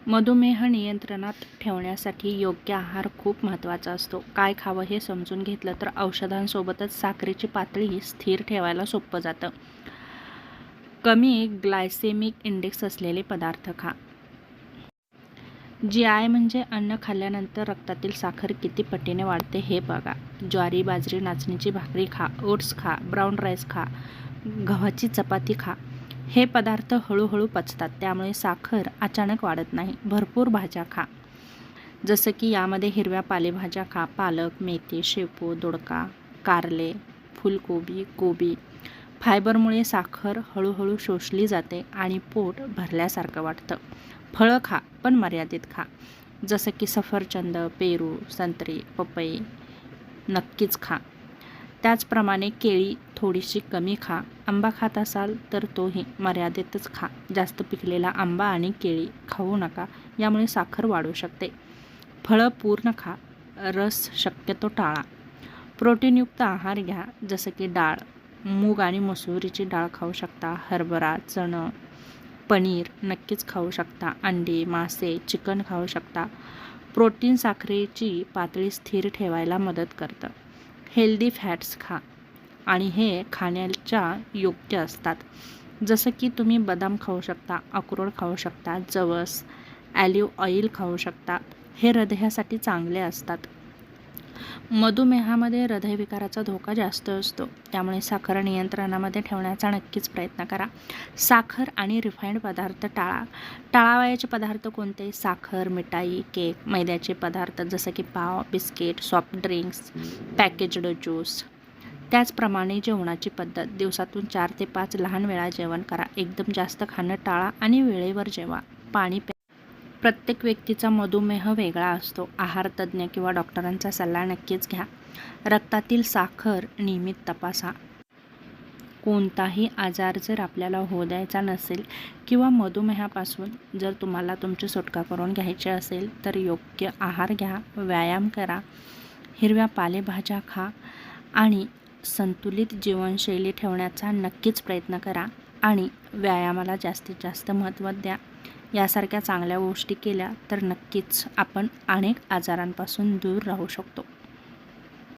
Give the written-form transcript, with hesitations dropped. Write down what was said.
मधुमेह नियंत्रणात ठेवण्यासाठी योग्य आहार खूप महत्त्वाचा असतो. काय खावं हे समजून घेतलं तर औषधांसोबतच साखरेची पातळी स्थिर ठेवायला सोपं जातं. कमी ग्लायसेमिक इंडेक्स असलेले पदार्थ खा. GI म्हणजे अन्न खाल्ल्यानंतर रक्तातील साखर किती पटीने वाढते हे बघा. ज्वारी, बाजरी, नाचणीची भाकरी खा, ओट्स खा, ब्राऊन राईस खा, गव्हाची चपाती खा. हे पदार्थ हळूहळू पचतात, त्यामुळे साखर अचानक वाढत नाही. भरपूर भाज्या खा, जसं की यामध्ये हिरव्या पालेभाज्या खा. पालक, मेथी, शेपू, दोडका, कारले, फुलकोबी, कोबी. फायबरमुळे साखर हळूहळू शोषली जाते आणि पोट भरल्यासारखं वाटतं. फळं खा, पण मर्यादित खा, जसं की सफरचंद, पेरू, संत्री, पपई नक्कीच खा. त्याचप्रमाणे केळी थोडीशी कमी खा. आंबा खात असाल तर तोही मर्यादितच खा. जास्त पिकलेला आंबा आणि केळी खाऊ नका, यामुळे साखर वाढू शकते. फळं पूर्ण खा, रस शक्यतो टाळा. प्रोटीनयुक्त आहार घ्या, जसं की डाळ, मूग आणि मसुरीची डाळ खाऊ शकता. हरभरा, चणं, पनीर नक्कीच खाऊ शकता. अंडी, मासे, चिकन खाऊ शकता. प्रोटीन साखरेची पातळी स्थिर ठेवायला मदत करतं. हेल्दी फॅट्स खा आणि हे खाण्याच्या योग्य असतात. जसं की तुम्ही बदाम खाऊ शकता, अक्रोड खाऊ शकता, जवस, ऑलिव्ह ऑइल खाऊ शकता. हे हृदयासाठी चांगले असतात. मधुमेहामध्ये हृदयविकाराचा धोका जास्त असतो, त्यामुळे साखर नियंत्रणामध्ये ठेवण्याचा नक्कीच प्रयत्न करा. साखर आणि रिफाईंड पदार्थ टाळा. टाळावयाचे पदार्थ कोणते? साखर, मिठाई, केक, मैद्याचे पदार्थ जसं की पाव, biscuit, soft drinks, packaged juice. त्याचप्रमाणे जेवणाची पद्धत. दिवसातून 4 ते 5 लहान वेळा जेवण करा. एकदम जास्त खाणं टाळा आणि वेळेवर जेवा. पाणी प्या. प्रत्येक व्यक्तीचा मधुमेह वेगळा असतो. आहार तज्ज्ञ किंवा डॉक्टरांचा सल्ला नक्कीच घ्या. रक्तातील साखर नियमित तपासा. कोणताही आजार जर आपल्याला होऊ द्यायचा नसेल किंवा मधुमेहापासून जर तुम्हाला तुमची सुटका करून घ्यायची असेल तर योग्य आहार घ्या, व्यायाम करा, हिरव्या पालेभाज्या खा आणि संतुलित जीवनशैली ठेवण्याचा नक्कीच प्रयत्न करा आणि व्यायामाला जास्तीत जास्त महत्त्व द्या. यासारख्या चांगल्या गोष्टी केल्या तर नक्कीच आपण अनेक आजारांपासून दूर राहू शकतो.